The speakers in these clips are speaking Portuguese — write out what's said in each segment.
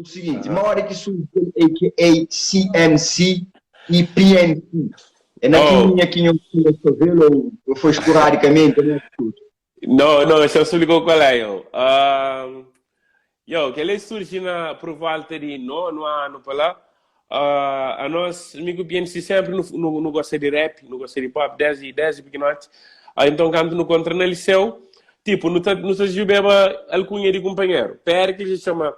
o seguinte, uma hora que surgiu a.k.a. CMC e PNC. É na Oh, quinha que eu comecei a vê-lo ou foi esporadicamente? Né? não, esse eu explico qual é, eu. Que ele surge por volta de nono ano, para lá. A nós, amigo PNC, sempre não gosta de rap, não gosta de pop, 10 pequenotes. Então, quando não encontra no liceu, tipo, não se jubeba alcunha de companheiro. Pericles chama,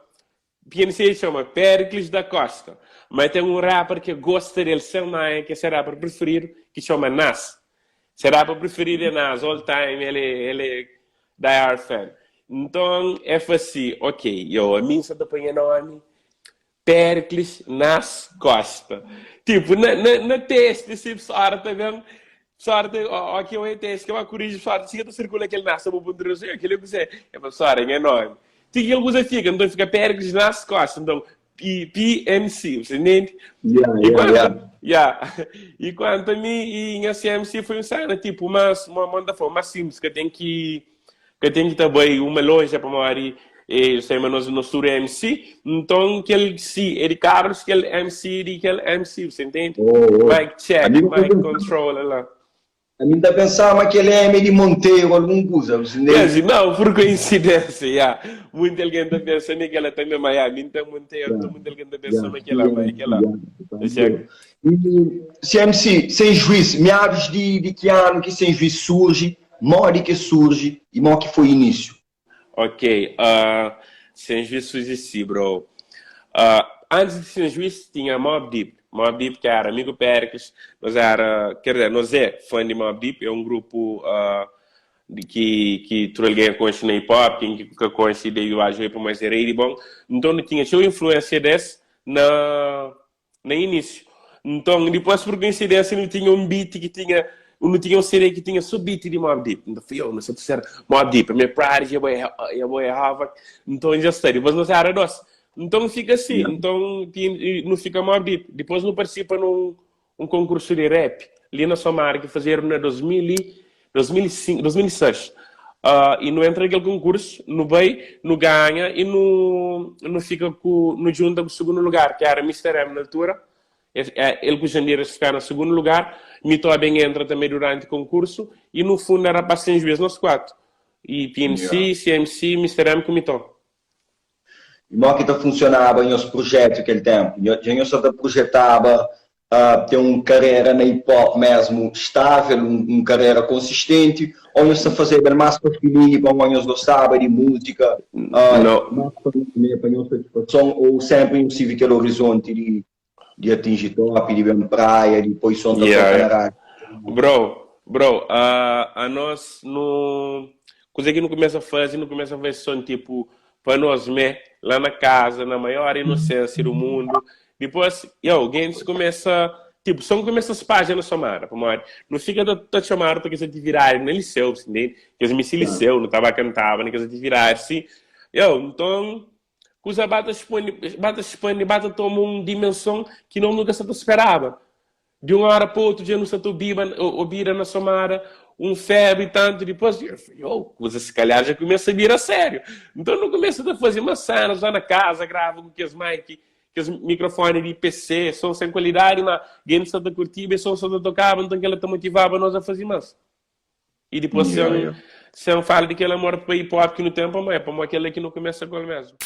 PNC chama Pericles da Costa. Mas tem um rapper que gosta dele, sem mais, que é esse rapper preferido, que chama Nas. Esse rapper preferido é Nas, all time, ele é die hard fan. Então, é assim, ok, a mim só te põe nome, Pericles Nas Costa. Tipo, na teste, tipo, sorte, mesmo, sorte, aqui eu teste, que é uma corrija, sorte, se eu circula aquele Nas, eu vou pôr aquele que você, é para sorte, é nome. Tipo, ele usa fica, então fica Pericles Nas Costa, então, PNC, você entende? Yeah, E yeah, quanto, yeah. yeah. E quanto a mim, e a CMC foi um cena, tipo, uma manda foi uma simples, que tem que também uma loja para morar e sei mas no sur MC então que ele se ele Carlos que ele MC de que ele MC você entende Oh, oh. mic check Amigo, mic control lá ainda pensava que ele é meio de Monteiro, algum coisa, você yes, entende? não por coincidência yeah. Muita gente pensa naquela também Miami então Monteiro Yeah, então muita gente pensa yeah, naquela mas PNC, aquela yeah, check. tranquilo. E CMC, sem juiz, meados de que ano que sem juiz surge, mora que surge e mora que foi início? Ok, sem juízo existe, bro. Antes de sem juízo tinha Mobb Deep. Mobb Deep que era amigo Pericles, quer dizer, nós é fã de Mobb Deep, é um grupo que alguém conhece na hip hop, que conhece de eu acho para mais rei de bom. Então não tinha sua influência desse na início. Então depois por coincidência não tinha um beat que tinha não tinha um CD que tinha sub-beat de Mobb Deep. Então fui eu, não sei se era Mobb Deep, a minha Pride, a boa Havoc. Então já sei, depois não sei, era nossa. Então fica assim, Yeah. então não fica Mobb Deep. Depois não participa num um concurso de rap, ali na Somar, que fizeram na 2005, 2006. E não entra aquele concurso, no bem, não ganha e não fica no junta com o segundo lugar, que era Mr. M na altura. Ele com o Jandeiras ficar no segundo lugar, Mito bem entra também durante o concurso e no fundo era para sem juízo nós quatro. E Yeah. PNC, CMC, Mr. M com Mito. E como que funcionava em os projetos aquele tempo? Eu só projetava ter uma carreira na hip hop mesmo estável, uma carreira consistente, ou eu só fazia mais para filhinho, como eu gostava de música, Não, mais para a satisfação, ou sempre em civil aquele horizonte de atingir top, de ver uma praia, de depois só tocar na yeah. rádio. Bro, a nós no coisa que não começa a fazer, não começa a fazer som tipo para nós lá na casa, na maior inocência do mundo. Depois, alguém começa, tipo, só começa as páginas somar, para não fica a chamar porque você te virar no liceu, entende? Que eu me se liceu, não estava a cantar, nem que você te virar assim. Então, coisa bata toma uma dimensão que não nunca se esperava. De uma hora para outra, dia não se bira na Somara, um febre e tanto, depois, coisa se calhar já começa a vir a sério. Então não começa a fazer uma cena lá na casa, grava com que as mic, que os microfones de PC, são sem qualidade, mas alguém está a curtir, e só tocava, então que ela te motivava nós a fazer mais. E depois Yeah, yeah. se fala de que ela mora para hip hop que no tempo, mas é para aquele que não começa com ele mesmo.